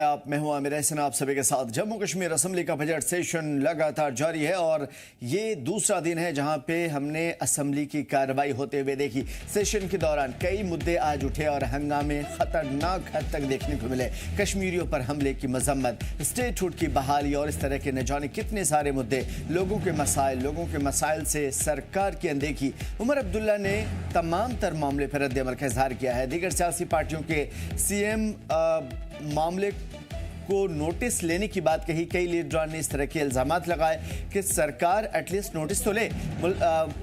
मैं हूं आमिर हसन, आप सभी के साथ। जम्मू कश्मीर असेंबली का बजट सेशन लगातार जारी है और ये दूसरा दिन है जहां पे हमने असेंबली की कार्रवाई होते हुए देखी। सेशन के दौरान कई मुद्दे आज उठे और हंगामे खतरनाक हद तक देखने को मिले। कश्मीरियों पर हमले की मजम्मत, स्टेटहुड की बहाली और इस तरह के न जाने कितने सारे मुद्दे, लोगों के मसाइल से सरकार की अनदेखी। उमर अब्दुल्ला ने तमाम तर मामले पर रद्द-ए-अमल का इजहार किया है। दीगर सियासी पार्टियों के सीएम मामले को नोटिस लेने की बात कही। कई लीडरान ने इस तरह के इल्जामात लगाए कि सरकार एटलीस्ट नोटिस तो ले,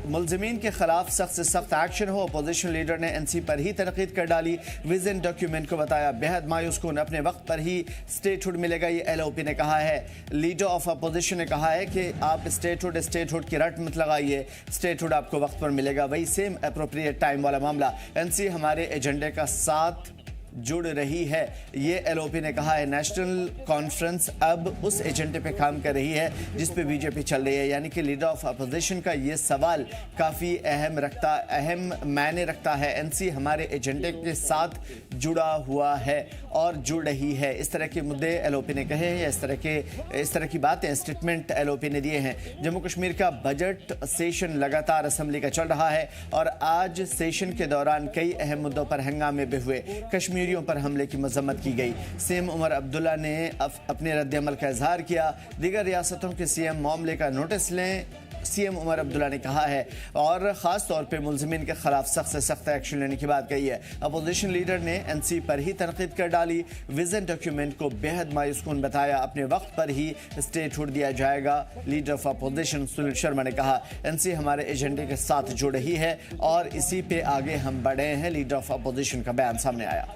मुलजिमीन के खिलाफ सख्त से सख्त एक्शन हो। अपोजिशन लीडर ने एनसी पर ही तनकीद कर डाली। विजन डॉक्यूमेंट को बताया बेहद मायूस कुन, अपने वक्त पर ही स्टेटहुड मिलेगा, ये एलओपी ने कहा है। लीडर ऑफ अपोजिशन ने कहा है कि आप स्टेटहुड की रट मत लगाइए, स्टेटहुड आपको वक्त पर मिलेगा, वही सेम अप्रोप्रिएट टाइम वाला मामला। एनसी हमारे एजेंडे का साथ जुड़ रही है, ये एलओपी ने कहा है। नेशनल कॉन्फ्रेंस अब उस एजेंडे पे काम कर रही है जिस पे बीजेपी चल रही है। यानी कि लीडर ऑफ अपोजिशन का ये सवाल काफ़ी अहम मायने रखता है। एनसी हमारे एजेंडे के साथ जुड़ा हुआ है और जुड़ रही है। इस तरह के मुद्दे एलओपी ने कहे हैं, इस तरह की बातें स्टेटमेंट एलओपी ने दिए हैं। जम्मू कश्मीर का बजट सेशन लगातार असेंबली का चल रहा है और आज सेशन के दौरान कई अहम मुद्दों पर हंगामे भी हुए। कश्मीरियों पर हमले की मजम्मत की गई। सीएम उमर अब्दुल्ला ने अपने रद्द-ए-अमल का इजहार किया। दीगर रियासतों के सीएम मामले का नोटिस लें, सीएम उमर अब्दुल्ला ने कहा है, और ख़ास तौर पे मुलजिमीन के खिलाफ सख्त से सख्त एक्शन लेने की बात कही है। अपोजिशन लीडर ने एनसी पर ही तनकीद कर डाली। विजन डॉक्यूमेंट को बेहद मायूस कुन बताया, अपने वक्त पर ही स्टेटहुड दिया जाएगा। Leader of opposition Sunil Sharma ने कहा एनसी हमारे एजेंडे के साथ जुड़ रही है और इसी पे आगे हम बढ़े हैं। लीडर ऑफ अपोजिशन का बयान सामने आया।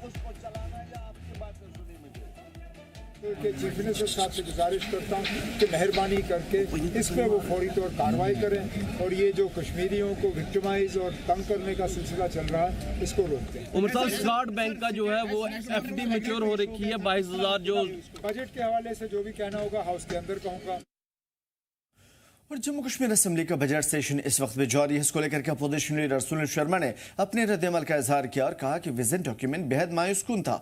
के चीफ मिनिस्टर साहब से गुजारिश करता हूँ कि मेहरबानी करके इस पर वो फौरी तौर कार्रवाई करें और ये जो कश्मीरियों को विक्टिमाइज और तंग करने का सिलसिला चल रहा है इसको रोकते हैं। उमर साहब, स्टार्ट बैंक का जो है वो एफडी मैच्योर हो रखी है 22,000। जो बजट के हवाले से जो भी कहना होगा हाउस के अंदर कहूँगा। और जम्मू कश्मीर असेंबली का बजट सेशन इस वक्त भी जारी है। इसको लेकर के अपोजिशन लीडर सुनील शर्मा ने अपने रद्द-ए-अमल का इजहार किया और कहा कि विजन डॉक्यूमेंट बेहद मायूस कुन था।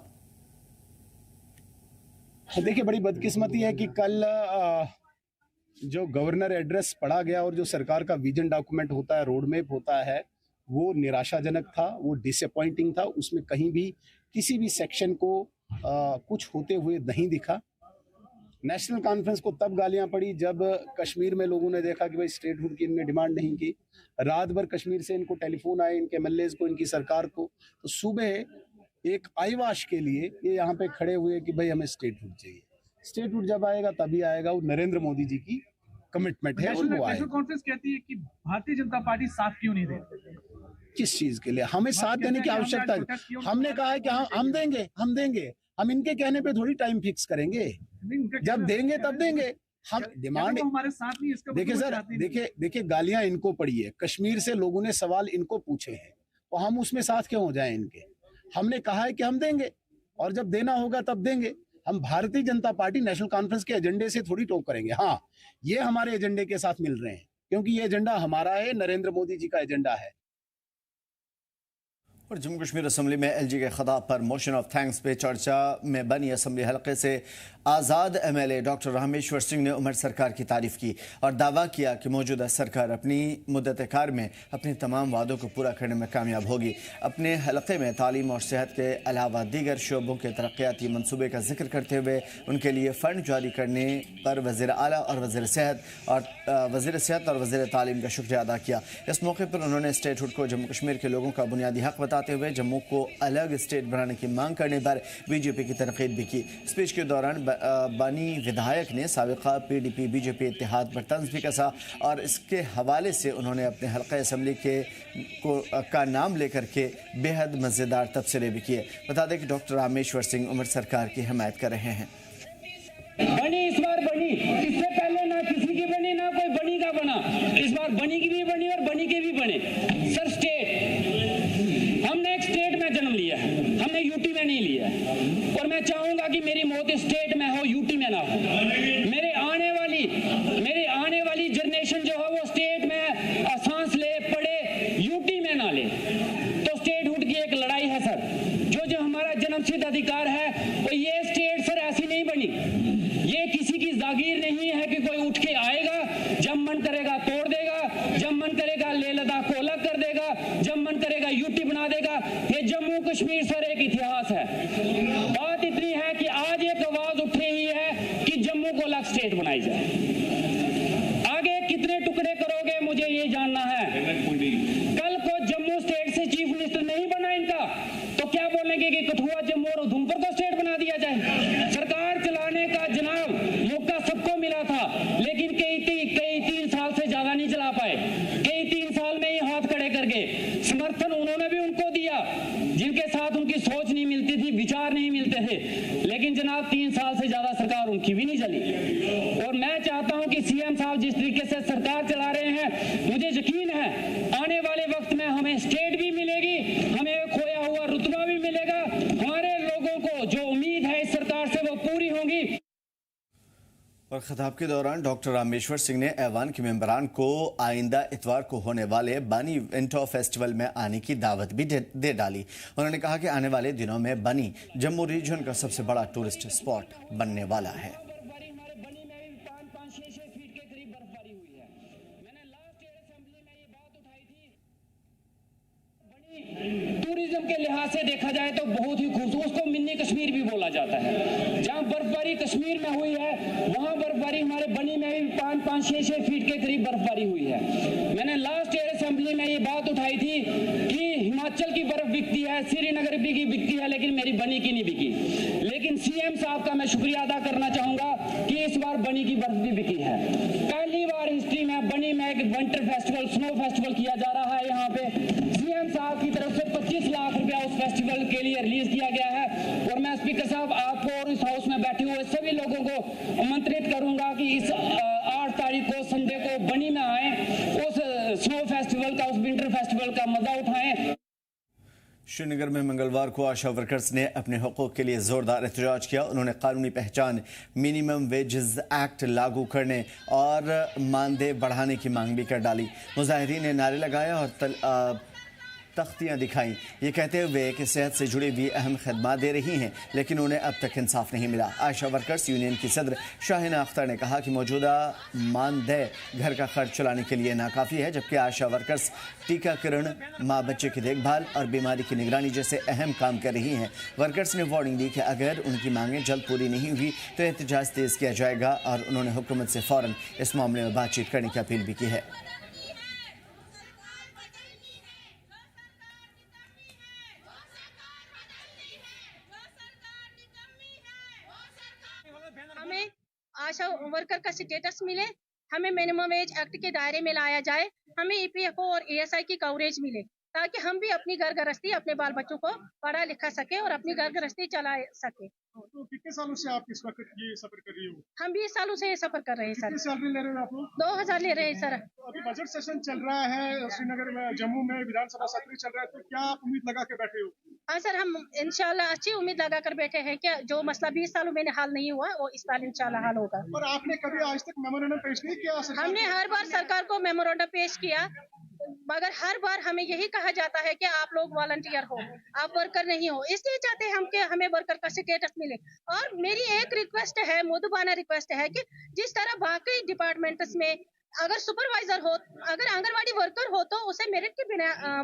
देखिए, बड़ी बदकिस्मती है कि कल जो गवर्नर एड्रेस पढ़ा गया और जो सरकार का विजन डॉक्यूमेंट होता है, रोड मैप होता है, वो निराशाजनक था, वो डिसअपॉइंटिंग था। उसमें कहीं भी किसी भी सेक्शन को कुछ होते हुए नहीं दिखा। नेशनल कॉन्फ्रेंस को तब गालियां पड़ी जब कश्मीर में लोगों ने देखा कि भाई स्टेटहुड की इनने डिमांड नहीं की। रात भर कश्मीर से इनको टेलीफोन आए, इनके एमएलएज को, इनकी सरकार को। तो सुबह एक आईवाश के लिए ये यहाँ पे खड़े हुए कि भाई हमें स्टेटहुड चाहिए। स्टेटहुड जब आएगा तभी आएगा, वो नरेंद्र मोदी जी की कमिटमेंट है। नेशनल कॉन्फ्रेंस कहती है कि भारतीय जनता पार्टी साथ क्यों नहीं देती? किस चीज के लिए हमें साथ देने की आवश्यकता है? हमने कहा है कि हम देंगे। हम इनके कहने पे थोड़ी टाइम फिक्स करेंगे, जब देंगे तब देंगे। हम डिमांड हमारे साथ नहीं, इसका देखिए सर, देखिए गालियां इनको पड़ी है, कश्मीर से लोगों ने सवाल इनको पूछे हैं, तो हम उसमें साथ क्यों हो जाएं इनके? हमने कहा है कि हम देंगे और जब देना होगा तब देंगे। हम Bharatiya Janata party national conference के एजेंडे से थोड़ी टोक करेंगे। हाँ, ये हमारे एजेंडे के साथ मिल रहे हैं क्योंकि ये एजेंडा हमारा है, नरेंद्र मोदी जी का एजेंडा है। और जम्मू कश्मीर असेंबली में एलजी के खिताब पर मोशन ऑफ थैंक्स पे चर्चा में बनी असेंबली हलके से आज़ाद एमएलए डॉक्टर रामेश्वर सिंह ने उमर सरकार की तारीफ की और दावा किया कि मौजूदा सरकार अपनी मुद्दत कार में अपने तमाम वादों को पूरा करने में कामयाब होगी। अपने हलके में तालीम और सेहत के अलावा दीगर शोबों के तरक्याती मनसूबे का जिक्र करते हुए उनके लिए फ़ंड जारी करने पर वज़ीर आला और वज़ीर सेहत और वज़ीर तालीम का शुक्रिया अदा किया। इस मौके पर उन्होंने स्टेटहुड को जम्मू कश्मीर के लोगों का बुनियादी हक बताते हुए जम्मू को अलग स्टेट बनाने की मांग करने पर बीजेपी की तनकीद भी की। स्पीच के दौरान बानी विधायक ने साबिका पीडीपी बीजेपी इत्तेहाद पर तंज भी कसा और इसके हवाले से उन्होंने अपने हल्का असेंबली का नाम लेकर के बेहद मज़ेदार तबसरे भी किए। बता दें कि डॉक्टर रामेश्वर सिंह उमर सरकार की हिमायत कर रहे हैं। बनी इस बार बनी, इससे पहले ना किसी की बनी ना कोई बनी का बना, इस बार बनी की भी बनी और बनी के भी बने। सर, स्टेट, हमने एक स्टेट में जन्म लिया है, हमने यूटी में नहीं लिया है और मैं चाहूंगा कि मेरी मौत स्टेट में हो, यूटी में ना हो। मेरे आने वाली जनरेशन जो है वो स्टेट में सांस ले पड़े, यूटी में ना ले। तो स्टेटहुड की एक लड़ाई है सर, जो हमारा जन्मसिद्ध अधिकार है, और ये स्टेट सर ऐसी नहीं नहीं बनी। ये किसी की जागीर नहीं है कि कोई उठ के आएगा, जब मन करेगा तोड़ देगा, जब मन करेगा लेह लद्दाख को अलग कर देगा, जब मन करेगा यूटी बना देगा। ये जम्मू कश्मीर सर एक इतिहास है। बात इतनी है कि आज एक आवाज उठ रही है कि जम्मू को अलग स्टेट बनाई जाए। आगे कितने टुकड़े करोगे मुझे ये जानना है। कल को जम्मू स्टेट से चीफ मिनिस्टर नहीं बना इनका तो क्या बोलेंगे कि कठुआ, जम्मू और उधमपुर को स्टेट बना दिया जाए। सरकार चलाने का जनाब मौका सबको मिला था, लेकिन कई 3 साल से ज्यादा नहीं चला पाए। कई 3 साल में ही हाथ खड़े करके समर्थन उन्होंने भी उनको दिया जिनके साथ उनकी सोच नहीं मिलती थी, विचार नहीं मिलते थे। लेकिन जनाब 3 साल से ज्यादा सरकार उनकी भी नहीं चली। और मैं चाहता हूं कि सीएम साहब जिस तरीके से सरकार चला रहे हैं, मुझे यकीन है आने वाले वक्त में हमें स्टेट भी मिलेगी, हमें खोया हुआ रुतबा भी मिलेगा। हमारे लोगों को जो उम्मीद है इस सरकार से वो पूरी होंगी। और खिताब के दौरान डॉक्टर रामेश्वर सिंह ने ऐवान के मेंबरान को आइंदा इतवार को होने वाले बनी विंटर फेस्टिवल में आने की दावत भी दे डाली। उन्होंने कहा कि आने वाले दिनों में बनी जम्मू रीजन का सबसे बड़ा टूरिस्ट स्पॉट बनने वाला है। टूरिज्म के लिहाज से देखा जाए तो बहुत ही खूबसूरत, उसको मिनी कश्मीर भी बोला जाता है। जहां बर्फबारी कश्मीर में हुई है वहां बर्फबारी हमारे बनी में भी 5-6 फीट के करीब बर्फबारी हुई है। मैंने लास्ट ईयर असेंबली में ये बात उठाई थी कि हिमाचल की बर्फ बिकती है, श्रीनगर की बिकती है, लेकिन मेरी बनी की नहीं बिकी। लेकिन सीएम साहब का मैं शुक्रिया अदा करना चाहूंगा कि इस बार बनी की बर्फ भी बिकी है। पहली बार हिस्ट्री में बनी में एक विंटर फेस्टिवल, स्नो फेस्टिवल किया जा रहा है। यहाँ पे सीएम साहब की तरफ से 25 लाख रुपया उस फेस्टिवल के लिए रिलीज किया गया है। और मैं स्पीकर साहब आपको और इस हाउस में बैठे हुए सभी लोगों को आमंत्रित करूंगा कि इस 8 तारीख को संडे को बनी में आए, उस स्नो फेस्टिवल का, उस विंटर फेस्टिवल का मजा उठाएं। श्रीनगर में मंगलवार को आशा वर्कर्स ने अपने हकूक़ के लिए जोरदार एहतजाज किया। उन्होंने कानूनी पहचान, मिनिमम वेजेस एक्ट लागू करने और मानदेय बढ़ाने की मांग भी कर डाली। मुजाहिरीन ने नारे लगाए और तख्तियां दिखाई, ये कहते हुए कि सेहत से जुड़ी हुई अहम खदमात दे रही हैं, लेकिन उन्हें अब तक इंसाफ नहीं मिला। आशा वर्कर्स यूनियन की सदर शाहिना अख्तर ने कहा कि मौजूदा मानदेय घर का खर्च चलाने के लिए नाकाफ़ी है, जबकि आशा वर्कर्स टीकाकरण, माँ बच्चे की देखभाल और बीमारी की निगरानी जैसे अहम काम कर रही हैं। वर्कर्स ने वार्निंग दी कि अगर उनकी मांगें जल्द पूरी नहीं हुई तो एहतजाज तेज़ किया जाएगा और उन्होंने हुकूमत से फ़ौरन इस मामले में बातचीत करने की अपील भी की है। हमें आशा वर्कर का स्टेटस मिले, हमें मिनिमम वेज एक्ट के दायरे में लाया जाए, हमें ईपीएफओ और ईएसआई की कवरेज मिले, ताकि हम भी अपनी घर गृहस्थी, अपने बाल बच्चों को पढ़ा लिखा सके और अपनी घर गृहस्थी चला सके। तो कितने सालों से आप इस वक्त ये सफर कर रही हो? हम 20 सालों से ये सफर कर रहे हैं सर। कितनी सैलरी ले रहे हो आप लोग? 2000 ले रहे हैं सर। तो अभी बजट सेशन चल रहा है श्रीनगर में, जम्मू में विधानसभा सत्र चल रहा है, तो क्या आप उम्मीद लगा के बैठे हो? हाँ सर, हम इंशाल्लाह अच्छी उम्मीद लगा कर बैठे हैं कि जो मसला 20 सालों में हल नहीं हुआ वो इस साल इंशाल्लाह हल होगा। और आपने कभी आज तक मेमोरेंडम पेश नहीं किया सरकार? हमने हर बार सरकार को मेमोरेंडम पेश किया, मगर हर बार हमें यही कहा जाता है कि आप लोग वॉलंटियर हो, आप वर्कर नहीं हो। इसलिए चाहते हैं हम कि हमें वर्कर का स्टेटस मिले। और मेरी एक रिक्वेस्ट है, मुदबाना रिक्वेस्ट है कि जिस तरह बाकी डिपार्टमेंट्स में अगर सुपरवाइजर हो, अगर आंगनवाड़ी वर्कर हो तो उसे मेरिट की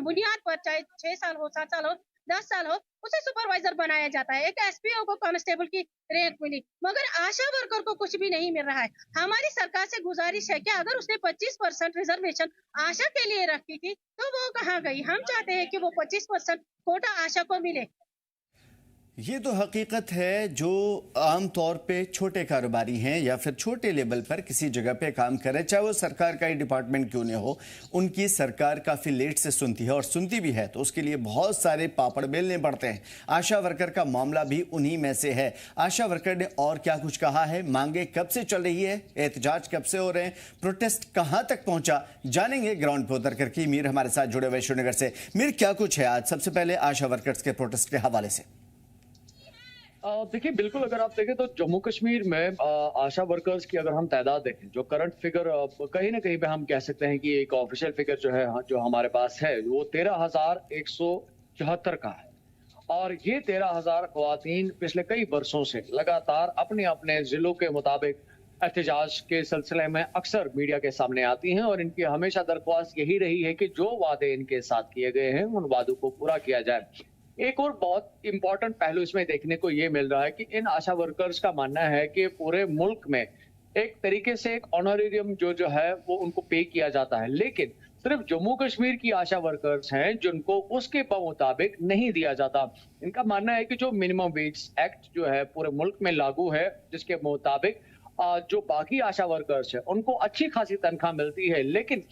बुनियाद पर, चाहे 6 साल हो, 7 साल हो, 10 साल हो, उसे सुपरवाइजर बनाया जाता है। एक एसपीओ को कांस्टेबल की रैंक मिली, मगर आशा वर्कर को कुछ भी नहीं मिल रहा है। हमारी सरकार से गुजारिश है कि अगर उसने 25% रिजर्वेशन आशा के लिए रखी थी तो वो कहाँ गई। हम चाहते हैं कि वो 25% कोटा आशा को मिले। ये तो हकीकत है जो आम तौर पे छोटे कारोबारी हैं या फिर छोटे लेवल पर किसी जगह पे काम कर रहे हैं, चाहे वो सरकार का ही डिपार्टमेंट क्यों नहीं हो, उनकी सरकार काफ़ी लेट से सुनती है और सुनती भी है तो उसके लिए बहुत सारे पापड़ बेलने पड़ते हैं। आशा वर्कर का मामला भी उन्हीं में से है। आशा वर्कर ने और क्या कुछ कहा है, मांगे कब से चल रही है, एहतजाज कब से हो रहे हैं, प्रोटेस्ट कहाँ तक पहुंचा, जानेंगे ग्राउंड पर उतर करके। मीर हमारे साथ जुड़े हुए श्रीनगर से। मीर, क्या कुछ है आज सबसे पहले आशा वर्कर्स के प्रोटेस्ट के हवाले से? देखिए, बिल्कुल अगर आप देखें तो जम्मू कश्मीर में आशा वर्कर्स की अगर हम तादाद देखें, जो करंट फिगर कहीं ना कहीं पे हम कह सकते हैं कि एक ऑफिशियल फिगर जो है, जो हमारे पास है, वो 13,174 का है। और ये 13,000 ख्वातीन पिछले कई वर्षों से लगातार अपने अपने जिलों के मुताबिक एहतजाज के सिलसिले में अक्सर मीडिया के सामने आती हैं और इनकी हमेशा दरख्वास्त यही रही है कि जो वादे इनके साथ किए गए हैं उन वादों को पूरा किया जाए। एक और बहुत इंपॉर्टेंट पहलू इसमें देखने को ये मिल रहा है कि इन आशा वर्कर्स का मानना है कि पूरे मुल्क में एक तरीके से एक ऑनरेरियम जो है वो उनको पे किया जाता है, लेकिन सिर्फ जम्मू कश्मीर की आशा वर्कर्स हैं जिनको उसके मुताबिक नहीं दिया जाता। इनका मानना है कि जो मिनिमम वेज एक्ट जो है पूरे मुल्क में लागू है, जिसके मुताबिक जो बाकी आशा वर्कर्स हैं उनको अच्छी खासी तनख्वाह मिलती है, लेकिन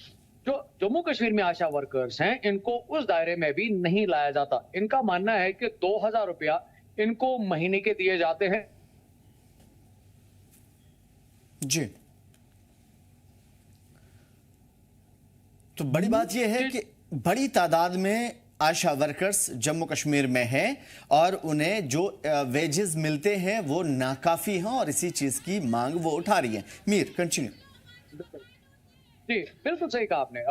जो जम्मू कश्मीर में आशा वर्कर्स हैं इनको उस दायरे में भी नहीं लाया जाता। इनका मानना है कि 2,000 रुपया इनको महीने के दिए जाते हैं। जी, तो बड़ी बात यह है कि बड़ी तादाद में आशा वर्कर्स जम्मू कश्मीर में हैं और उन्हें जो वेजेस मिलते हैं वो नाकाफी हैं और इसी चीज की मांग वो उठा रही है। मीर, कंटिन्यू। जी, बिल्कुल सही कहा आपने,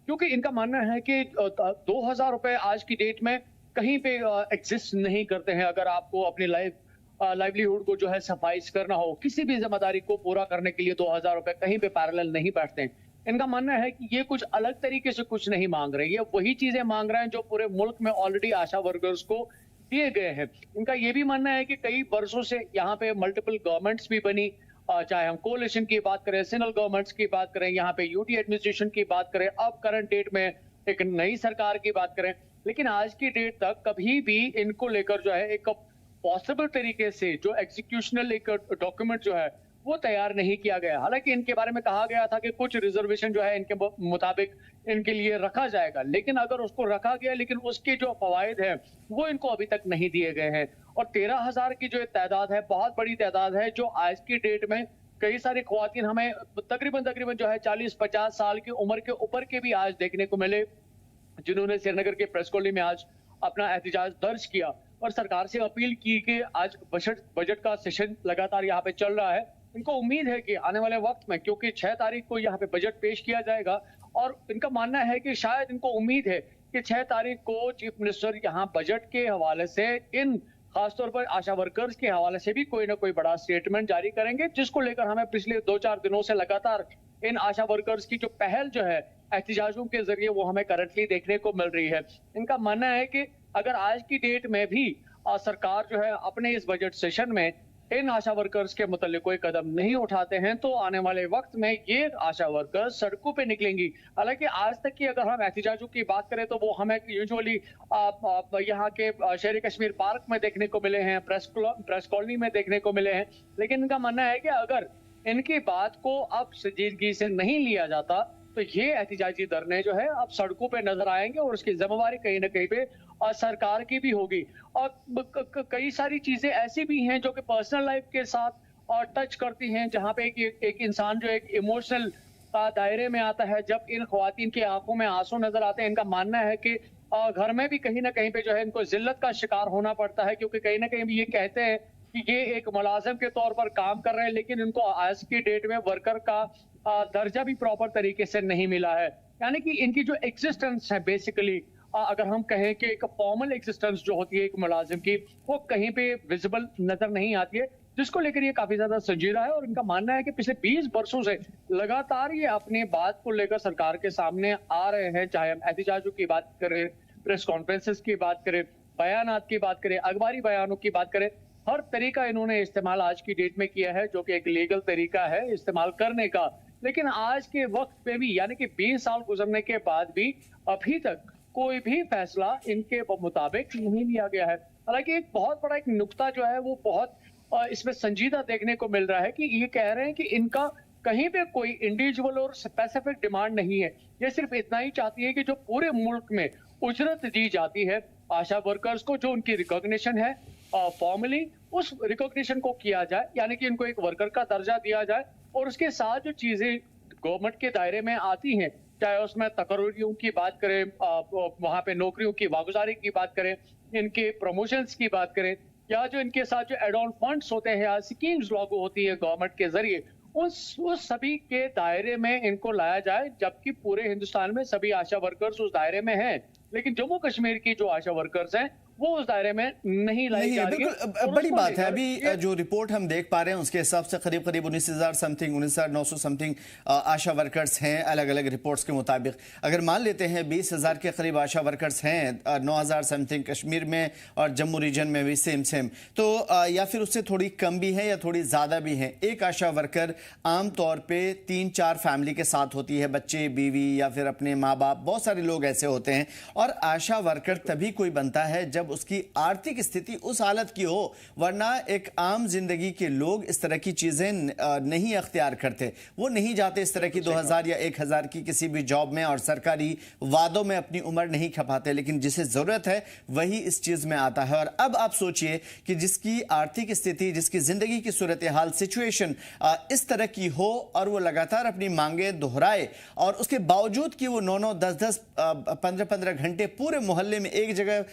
क्योंकि इनका मानना है कि 2,000 रुपए आज की डेट में कहीं पे एग्जिस्ट नहीं करते हैं। अगर आपको अपनी लाइवलीहुड को जो है सफाइश करना हो, किसी भी जिम्मेदारी को पूरा करने के लिए 2,000 रुपए कहीं पे पैरेलल नहीं बैठते हैं। इनका मानना है कि ये कुछ अलग तरीके से कुछ नहीं मांग रही है, वही चीजें मांग रहे हैं जो पूरे मुल्क में ऑलरेडी आशा वर्कर्स को दिए गए हैं। इनका ये भी मानना है कि कई वर्षों से यहाँ पे मल्टीपल गवर्नमेंट्स भी बनी, चाहे हम कोalition की बात करें, सेंट्रल गवर्नमेंट्स की बात करें, यहाँ पे यूटी एडमिनिस्ट्रेशन की बात करें, अब करंट डेट में एक नई सरकार की बात करें, लेकिन आज की डेट तक कभी भी इनको लेकर जो है एक पॉसिबल तरीके से जो एग्जीक्यूशनल एक डॉक्यूमेंट जो है वो तैयार नहीं किया गया। हालांकि इनके बारे में कहा गया था कि कुछ रिजर्वेशन जो है इनके मुताबिक इनके लिए रखा जाएगा, लेकिन अगर उसको रखा गया लेकिन उसके जो फवायद हैं वो इनको अभी तक नहीं दिए गए हैं। और 13,000 की जो तादाद है बहुत बड़ी तादाद है, जो आज की डेट में कई सारी ख्वातीन हमें तकरीबन जो है 40-50 साल की उम्र के ऊपर के भी आज देखने को मिले, जिन्होंने श्रीनगर के प्रेस कॉलोनी में आज अपना एहतजाज दर्ज किया और सरकार से अपील की कि आज बजट का सेशन लगातार यहाँ पे चल रहा है। इनको उम्मीद है कि आने वाले वक्त में, क्योंकि 6 तारीख को यहाँ पे बजट पेश किया जाएगा, और इनका मानना है कि शायद इनको उम्मीद है कि 6 तारीख को चीफ मिनिस्टर यहाँ बजट के हवाले से इन खासतौर पर आशा वर्कर्स के हवाले से भी कोई ना कोई बड़ा स्टेटमेंट जारी करेंगे, जिसको लेकर हमें पिछले 2-4 दिनों से लगातार इन आशा वर्कर्स की जो पहल जो है एहतजाजों के जरिए वो हमें करंटली देखने को मिल रही है। इनका मानना है कि अगर आज की डेट में भी सरकार जो है अपने इस बजट सेशन में इन आशा वर्कर्स के मुतालिक कोई कदम नहीं उठाते हैं तो आने वाले वक्त में ये आशा वर्कर्स सड़कों पे निकलेंगी। हालांकि आज तक की अगर हम एहतजाजों की बात करें तो वो हमें यूजुअली यहाँ के शहरी कश्मीर पार्क में देखने को मिले हैं, प्रेस कॉलोनी में देखने को मिले हैं, लेकिन इनका मानना है कि अगर इनकी बात को अब संजीदगी से नहीं लिया जाता तो ये एहतजाजी धरने जो है अब सड़कों पे नजर आएंगे और उसकी जिम्मेवारी कहीं ना कहीं पे सरकार की भी होगी। और कई सारी चीजें ऐसी भी हैं जो कि पर्सनल लाइफ के साथ और टच करती हैं, जहाँ पे एक इंसान जो एक इमोशनल दायरे में आता है जब इन ख्वातीन की आंखों में आंसू नजर आते हैं। इनका मानना है कि घर में भी कहीं ना कहीं पे जो है इनको जिल्लत का शिकार होना पड़ता है, क्योंकि कहीं ना कहीं भी ये कहते हैं कि ये एक मुलाजिम के तौर पर काम कर रहे हैं, लेकिन इनको आज की डेट में वर्कर का दर्जा भी प्रॉपर तरीके से नहीं मिला है। यानी कि इनकी जो एग्जिस्टेंस है बेसिकली, अगर हम कहें कि एक फॉर्मल एग्जिस्टेंस जो होती है एक मुलाजिम की, वो कहीं पे विजिबल नजर नहीं आती है, जिसको लेकर ये काफी ज्यादा संजीदा है। और इनका मानना है कि पिछले 20 वर्षों से लगातार ये अपनी बात को लेकर सरकार के सामने आ रहे हैं, चाहे हम एहतजाजों की बात करें, प्रेस कॉन्फ्रेंसेस की बात करें, बयानात की बात करें, अखबारी बयानों की बात करें, हर तरीका इन्होंने इस्तेमाल आज की डेट में किया है, जो कि एक लीगल तरीका है इस्तेमाल करने का। लेकिन आज के वक्त पे भी, यानी कि 20 साल गुजरने के बाद भी अभी तक कोई भी फैसला इनके मुताबिक नहीं लिया गया है। हालांकि एक बहुत बड़ा एक नुक्ता जो है वो बहुत इसमें संजीदा देखने को मिल रहा है कि ये कह रहे हैं कि इनका कहीं पे कोई इंडिविजुअल और स्पेसिफिक डिमांड नहीं है, ये सिर्फ इतना ही चाहती है कि जो पूरे मुल्क में उजरत दी जाती है आशा वर्कर्स को, जो उनकी रिकॉग्निशन है फॉर्मली, उस रिकॉग्निशन को किया जाए, यानी कि इनको एक वर्कर का दर्जा दिया जाए। और उसके साथ जो चीजें गवर्नमेंट के दायरे में आती हैं, चाहे उसमें तकरीरों की बात करें, वहां पे नौकरियों की वागुजारी की बात करें, इनके प्रमोशंस की बात करें, या जो इनके साथ जो एड ऑन फंड्स होते हैं या स्कीम्स लागू होती है गवर्नमेंट के जरिए, उस सभी के दायरे में इनको लाया जाए, जबकि पूरे हिंदुस्तान में सभी आशा वर्कर्स उस दायरे में हैं। लेकिन जम्मू कश्मीर की जो आशा वर्कर्स हैं वो उस दायरे में नहीं लाई जा रही है। बिल्कुल बड़ी बात है। अभी जो रिपोर्ट हम देख पा रहे हैं उसके हिसाब से करीब 19,000 समथिंग 19,900 समथिंग आशा वर्कर्स हैं अलग अलग रिपोर्ट्स के मुताबिक। अगर मान लेते हैं 20,000 के करीब आशा वर्कर्स हैं, 9,000 समथिंग कश्मीर में और जम्मू रीजन में भी सेम तो या फिर उससे थोड़ी कम भी है या थोड़ी ज़्यादा भी है। एक आशा वर्कर आम तौर पे 3-4 फैमिली के साथ होती है, बच्चे, बीवी या फिर अपने माँ बाप, बहुत सारे लोग ऐसे होते हैं। और आशा वर्कर तभी कोई बनता है जब उसकी आर्थिक स्थिति उस हालत की हो, वरना एक आम जिंदगी के लोग इस तरह की चीजें नहीं अख्तियार करते। वो नहीं जाते इस तरह की 2,000 या 1,000 की किसी भी जॉब में और सरकारी वादों में अपनी उम्र नहीं खपाते। लेकिन जिसे जरूरत है वही इस चीज में आता है। और अब आप सोचिए कि जिसकी आर्थिक स्थिति, जिसकी जिंदगी की सूरत हाल, सिचुएशन इस तरह की हो और वो लगातार अपनी मांगे दोहराए और उसके बावजूद कि वो 9-9, 10-10, 15-15 घंटे पूरे मोहल्ले में एक जगह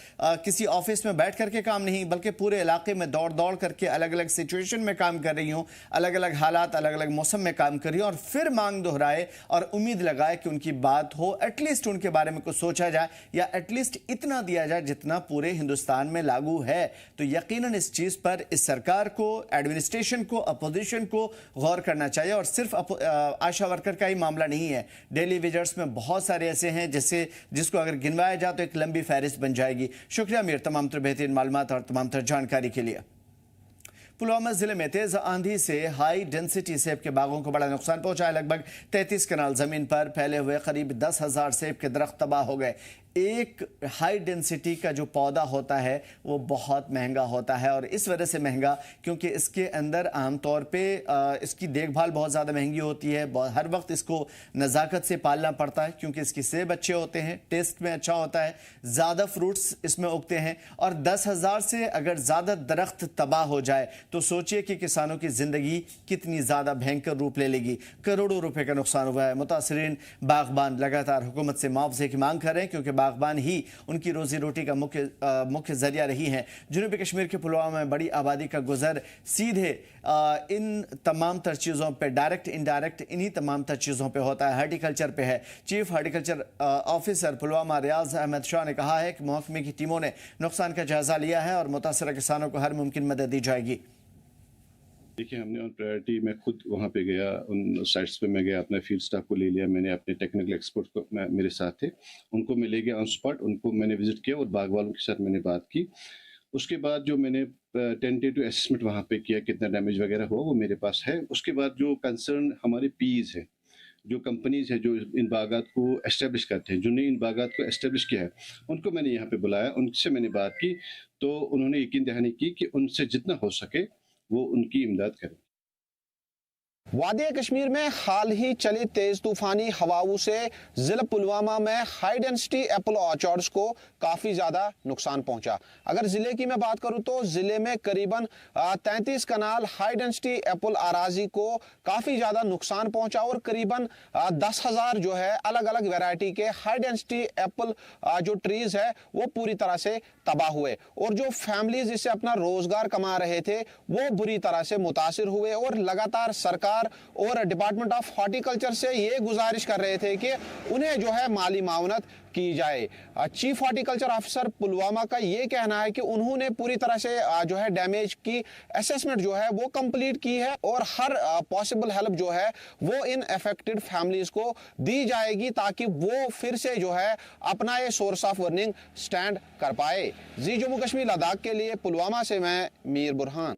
किसी ऑफिस में बैठ करके काम नहीं बल्कि पूरे इलाके में दौड़ करके अलग अलग सिचुएशन में काम कर रही हूं, अलग अलग हालात, अलग अलग मौसम में काम कर रही हूं और फिर मांग दोहराए और उम्मीद लगाए कि उनकी बात हो, एटलीस्ट उनके बारे में कुछ सोचा जाए या एटलीस्ट इतना दिया जाए जितना पूरे हिंदुस्तान में लागू है। तो यकीनन इस चीज पर इस सरकार को, एडमिनिस्ट्रेशन को, अपोजिशन को गौर करना चाहिए। और सिर्फ आशा वर्कर का ही मामला नहीं है, डेली वेजर्स में बहुत सारे ऐसे हैं जिसको अगर गिनवाया जाए तो एक लंबी फहरिस्त बन जाएगी। शुक्रिया मीर तमाम तर बेहतरीन मालूमात और तमाम तर जानकारी के लिए। पुलवामा जिले में तेज आंधी से हाई डेंसिटी सेब के बागों को बड़ा नुकसान पहुंचा है। लगभग 33 कनाल जमीन पर फैले हुए करीब 10,000 सेब के दरख्त तबाह हो गए। एक हाई डेंसिटी का जो पौधा होता है वो बहुत महंगा होता है और इस वजह से महंगा क्योंकि इसके अंदर आमतौर पे इसकी देखभाल बहुत ज़्यादा महंगी होती है। हर वक्त इसको नज़ाकत से पालना पड़ता है क्योंकि इसके सेब अच्छे होते हैं, टेस्ट में अच्छा होता है, ज़्यादा फ्रूट्स इसमें उगते हैं। और 10,000 से अगर ज़्यादा दरख्त तबाह हो जाए तो सोचिए कि किसानों की ज़िंदगी कितनी ज़्यादा भयंकर रूप ले लेगी। करोड़ों रुपए का नुकसान हुआ है। मुतासरीन बागबान लगातार हुकूमत से मुआवजे की मांग कर रहे हैं क्योंकि बागबान ही उनकी रोजी रोटी का मुख्य जरिया रही हैं। जनूबी कश्मीर के पुलवामा में बड़ी आबादी का गुजर सीधे इन तमाम तर चीज़ों पे, डायरेक्ट इनडायरेक्ट इन्हीं तमाम तर चीज़ों पे होता है। हार्टिकल्चर पे है। चीफ हार्टिकल्चर ऑफिसर पुलवामा रियाज अहमद शाह ने कहा है कि महकमे की टीमों ने नुकसान का जायजा लिया है और मुतासरा किसानों को हर मुमकिन मदद दी जाएगी। देखिए, हमने ऑन प्रायोरिटी, मैं खुद वहाँ पे गया, उन साइट्स पे मैं गया, अपने फील्ड स्टाफ को ले लिया, मैंने अपने टेक्निकल एक्सपर्ट को मेरे साथ थे, उनको मैं ले गया ऑन स्पॉट, उनको मैंने विजिट किया और बाग वालों के साथ मैंने बात की। उसके बाद जो मैंने टेंटेटिव असेसमेंट वहाँ पे किया, कितना डैमेज वगैरह हुआ वो मेरे पास है। उसके बाद जो कंसर्न हमारे पीज है, जो कंपनीज है जो इन बागात को एस्टेब्लिश करते हैं, जिन्होंने इन बागात को एस्टेब्लिश किया है, उनको मैंने यहाँ पे बुलाया, उनसे मैंने बात की तो उन्होंने यकीन दहानी की कि उनसे जितना हो सके वो उनकी इमदाद करें। वादी कश्मीर में हाल ही चली तेज तूफानी हवाओं से जिला पुलवामा में हाई डेंसिटी एप्पल ऑर्चर्ड्स को काफी ज्यादा नुकसान पहुंचा। अगर जिले की मैं बात करूं तो जिले में करीबन 33 कनाल हाई डेंसिटी एप्पल आराजी को काफी ज्यादा नुकसान पहुंचा और करीबन 10,000 जो है अलग अलग वैरायटी के हाई डेंसिटी एप्पल जो ट्रीज है वो पूरी तरह से तबाह हुए और जो फैमिलीज इससे अपना रोजगार कमा रहे थे वो बुरी तरह से मुतासिर हुए और लगातार सरकार और डिपार्टमेंट ऑफ हॉर्टिकल्चर से ये गुजारिश कर रहे थे कि उन्हें जो है माली मावनत की जाए। चीफ हॉर्टिकल्चर ऑफिसर पुलवामा का ये कहना है कि उन्होंने पूरी तरह से जो है डैमेज की असेसमेंट जो है वो कंप्लीट की है और हर पॉसिबल हेल्प जो है वो इन अफेक्टेड फैमिलीज को दी जाएगी ताकि वो फिर से जो है अपना ये सोर्स ऑफ अर्निंग स्टैंड कर पाए। जी जम्मू कश्मीर लद्दाख के लिए पुलवामा से मैं मीर बुरहान।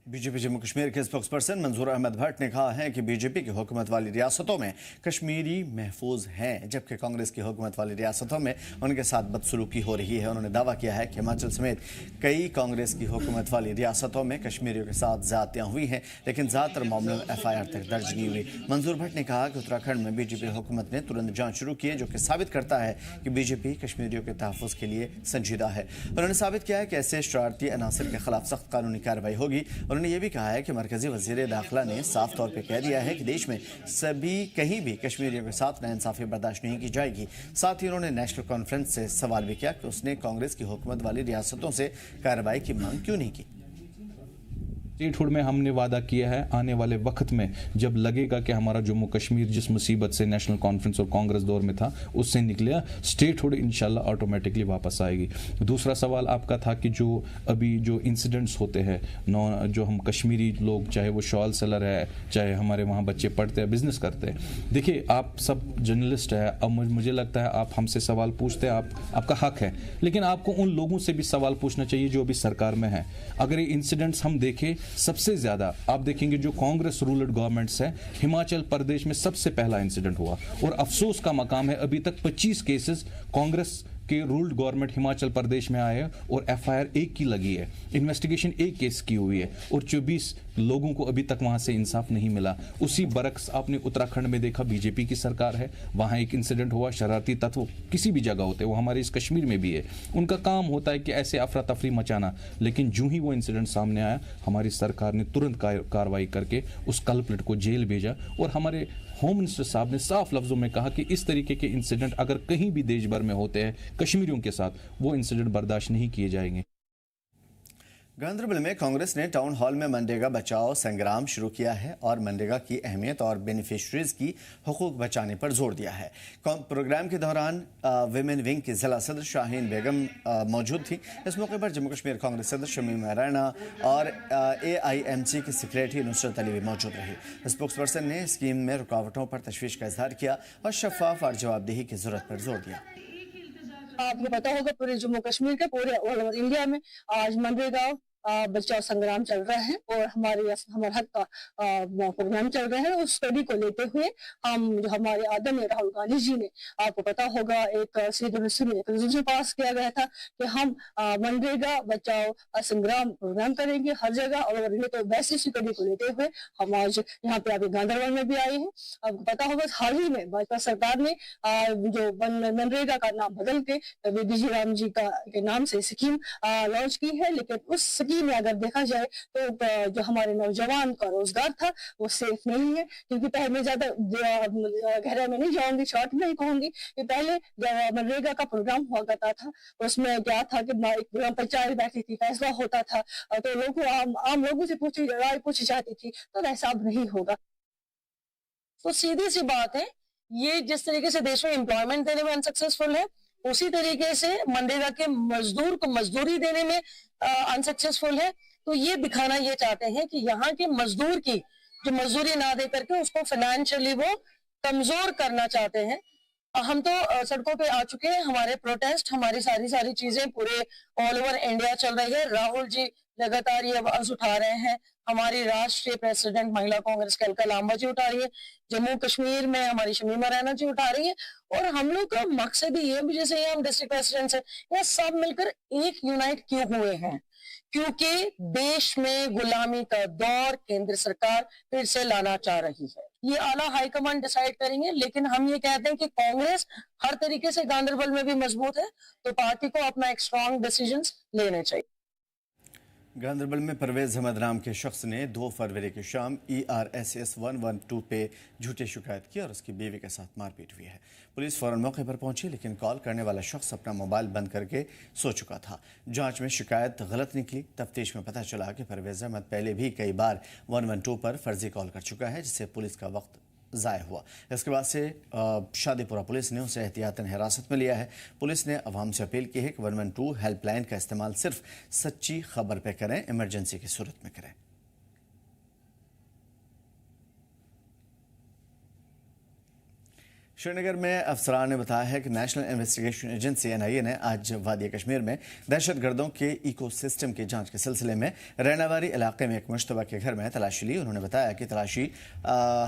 बीजेपी जम्मू कश्मीर के स्पोक्सपर्सन मंजूर अहमद भट्ट ने कहा है कि बीजेपी की हुकूमत वाली रियासतों में कश्मीरी महफूज हैं जबकि कांग्रेस की हुकूमत वाली रियासतों में उनके साथ बदसलूकी हो रही है। उन्होंने दावा किया है कि हिमाचल समेत कई कांग्रेस की हुकूमत वाली रियासतों में कश्मीरियों के साथ ज़्यादतियाँ हुई हैं लेकिन ज़्यादातर मामलों में FIR तक दर्ज नहीं हुई। मंजूर भट्ट ने कहा कि उत्तराखंड में बीजेपी हुकूमत ने तुरंत जाँच शुरू की है जो कि साबित करता है कि बीजेपी कश्मीरियों के तहफ़्फ़ुज़ के लिए संजीदा है। उन्होंने साबित किया है कि ऐसे शरारती अनासर के खिलाफ सख्त कानूनी कार्रवाई होगी। उन्होंने ये भी कहा है कि मरकजी वज़ीर दाखिला ने साफ तौर पर कह दिया है कि देश में कहीं भी कश्मीरियों के साथ नाइंसाफ़ी बर्दाश्त नहीं की जाएगी। साथ ही उन्होंने नेशनल कॉन्फ्रेंस से सवाल भी किया कि उसने कांग्रेस की हुकूमत वाली रियासतों से कार्रवाई की मांग क्यों नहीं की। स्टेटहुड में हमने वादा किया है आने वाले वक्त में जब लगेगा कि हमारा जम्मू कश्मीर जिस मुसीबत से नेशनल कॉन्फ्रेंस और कांग्रेस दौर में था उससे निकला, स्टेटहुड इंशाल्लाह ऑटोमेटिकली वापस आएगी। दूसरा सवाल आपका था कि जो अभी जो इंसिडेंट्स होते हैं जो हम कश्मीरी लोग, चाहे वो शॉल सेलर है, चाहे हमारे वहाँ बच्चे पढ़ते हैं, बिजनेस करते हैं, देखिए आप सब जर्नलिस्ट है, अब मुझे लगता है आप हमसे सवाल पूछते हैं, आपका हक है, लेकिन आपको उन लोगों से भी सवाल पूछना चाहिए जो अभी सरकार में है। अगर ये इंसिडेंट्स हम देखें, सबसे ज्यादा आप देखेंगे जो कांग्रेस रूल्ड गवर्नमेंट्स है, हिमाचल प्रदेश में सबसे पहला इंसिडेंट हुआ और अफसोस का मकाम है अभी तक 25 केसेस कांग्रेस के रूल्ड गवर्नमेंट हिमाचल प्रदेश में आए हैं और एफआईआर एक की लगी है, इन्वेस्टिगेशन एक केस की हुई है और 24 लोगों को अभी तक वहां से इंसाफ नहीं मिला। उसी बरक्स आपने उत्तराखंड में देखा, बीजेपी की सरकार है, वहां एक इंसिडेंट हुआ, शरारती तत्व किसी भी जगह होते हैं, वो हमारे इस कश्मीर में भी है, उनका काम होता है कि ऐसे अफरा तफरी मचाना, लेकिन जो ही वो इंसिडेंट सामने आया हमारी सरकार ने तुरंत कार्रवाई करके उस कल्प्रिट को जेल भेजा और हमारे होम मिनिस्टर साहब ने साफ लफ्जों में कहा कि इस तरीके के इंसिडेंट अगर कहीं भी देश भर में होते हैं कश्मीरियों के साथ, वो इंसिडेंट बर्दाश्त नहीं किए जाएंगे। गांधरबल में कांग्रेस ने टाउन हॉल में मनरेगा बचाओ संग्राम शुरू किया है और मनरेगा की अहमियत और बेनिफिशरीज की हुकूक बचाने पर जोर दिया है। प्रोग्राम के दौरान विमेन विंग की जिला सदर शाहीन बेगम मौजूद थी। इस मौके पर जम्मू कश्मीर कांग्रेस सदर शमीमा राणा और AIMC की सेक्रेटरी नुसरत अली भी मौजूद रही। स्पोक्स पर्सन ने स्कीम में रुकावटों पर तशवीश का इजहार किया और शफाफ और जवाबदेही की जरूरत पर जोर दिया। आपको पता होगा पूरे जम्मू कश्मीर के पूरे ऑल ओवर इंडिया में आज मनरेगा बचाओ संग्राम चल रहा है और हमारे हक का प्रोग्राम चल रहा है। उस स्टडी को लेते हुए हम जो हमारे आदरणीय राहुल गांधी जी ने, आपको पता होगा, एक रेजोल्यूशन पास किया गया था कि हम मनरेगा बचाओ संग्राम प्रोग्राम करेंगे हर जगह और इंडिया। तो वैसे स्टडी को लेते हुए हम आज यहाँ पे अभी गांधरबल में भी आए हैं। आपको पता होगा हाल ही में भाजपा सरकार ने जो मनरेगा का नाम बदल के बीजी राम जी के नाम से स्कीम लॉन्च की है, लेकिन उस में अगर देखा जाए तो जो हमारे नौजवान का रोजगार था वो सेफ नहीं है। क्योंकि पहले मैं ज्यादा गहरा में नहीं जाऊंगी, शॉर्ट में ही कहूंगी कि पहले मनरेगा का प्रोग्राम हुआ करता था, उसमें क्या था कि ग्राम पंचायत बैठती थी, फैसला होता था, तो लोगों आम लोगों से राय पूछी जाती थी, तो वैसा अब नहीं होगा। तो सीधी सी बात है, ये जिस तरीके से देश में एम्प्लॉयमेंट देने में अनसक्सेसफुल है, उसी तरीके से मनरेगा के मजदूर को मजदूरी देने में अनसक्सेसफुल है। तो ये दिखाना ये चाहते हैं कि यहाँ के मजदूर की जो मजदूरी ना दे करके उसको फाइनेंशियली वो कमजोर करना चाहते हैं। हम तो सड़कों पे आ चुके हैं, हमारे प्रोटेस्ट, हमारी सारी चीजें पूरे ऑल ओवर इंडिया चल रही है। राहुल जी लगातार ये आवाज उठा रहे हैं, हमारी राष्ट्रीय प्रेसिडेंट महिला कांग्रेस कलका लांबा जी उठा रही है, जम्मू कश्मीर में हमारी शमीमा राणा जी उठा रही है, और हम लोग का मकसद ही है, जैसे ये हम डिस्ट्रिक्ट प्रेसिडेंट है, ये सब मिलकर एक यूनाइट क्यों हुए हैं? क्योंकि देश में गुलामी का दौर केंद्र सरकार फिर से लाना चाह रही है। ये आला हाईकमान डिसाइड करेंगे, लेकिन हम ये कहते हैं कि कांग्रेस हर तरीके से गांधरबल में भी मजबूत है, तो पार्टी को अपना एक स्ट्रॉन्ग डिसीजन लेने चाहिए। गांधरबल में परवेज अहमद नाम के शख्स ने 2 फरवरी की शाम ERSS 112 पे झूठी शिकायत की और उसकी बीवी के साथ मारपीट हुई है। पुलिस फौरन मौके पर पहुंची, लेकिन कॉल करने वाला शख्स अपना मोबाइल बंद करके सो चुका था। जांच में शिकायत गलत निकली। तफ्तीश में पता चला कि परवेज अहमद पहले भी कई बार 112 पर फर्जी कॉल कर चुका है, जिससे पुलिस का वक्त ज़ाय हुआ। इसके बाद से शादीपुरा पुलिस ने उसे एहतियातन हिरासत में लिया है। पुलिस ने अवाम से अपील की है कि 112 हेल्पलाइन का इस्तेमाल सिर्फ सच्ची खबर पे करें, इमरजेंसी की सूरत में करें। श्रीनगर में अफसरान ने बताया है कि नेशनल इन्वेस्टिगेशन एजेंसी NIA ने आज वादी कश्मीर में दहशतगर्दों के इकोसिस्टम की जांच के सिलसिले में रैनावारी इलाके में एक मुश्तबा के घर में तलाशी ली। उन्होंने बताया कि तलाशी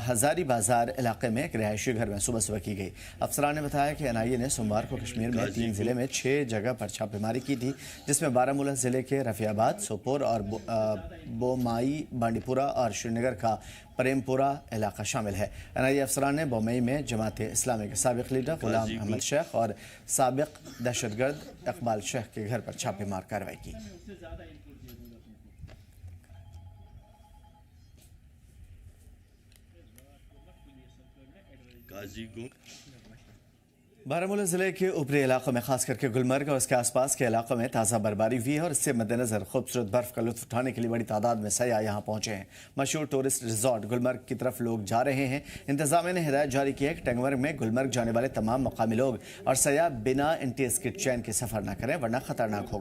हजारी बाजार इलाके में एक रिहायशी घर में सुबह की गई। अफसरान ने बताया कि NIA ने सोमवार को कश्मीर में 3 जिले में 6 जगह पर छापेमारी की थी, जिसमें बारामूला जिले के रफियाबाद, सोपोर और बोमाई, बांडीपुरा और श्रीनगर का प्रेमपुरा इलाका शामिल है। NIA अफसरान ने बोमई में जमात इस्लामी के साबिक लीडर गुलाम अहमद शेख और साबिक दहशतगर्द इकबाल शेख के घर पर छापेमार कार्रवाई की। बारामूला जिले के ऊपरी इलाकों में खास करके गुलमर्ग और उसके आसपास के इलाकों में ताज़ा बर्फबारी हुई है और इससे मद्देनजर खूबसूरत बर्फ का लुत्फ उठाने के लिए बड़ी तादाद में सयाह यहाँ पहुंचे हैं। मशहूर टूरिस्ट रिजॉर्ट गुलमर्ग की तरफ लोग जा रहे हैं। इंतजामिया ने हिदायत जारी की है कि टेंगमर्ग में गुलमर्ग जाने वाले तमाम मकामी लोग और सयाह बिना एंटी स्किट चैन के सफर न करें वरना खतरनाक होगा।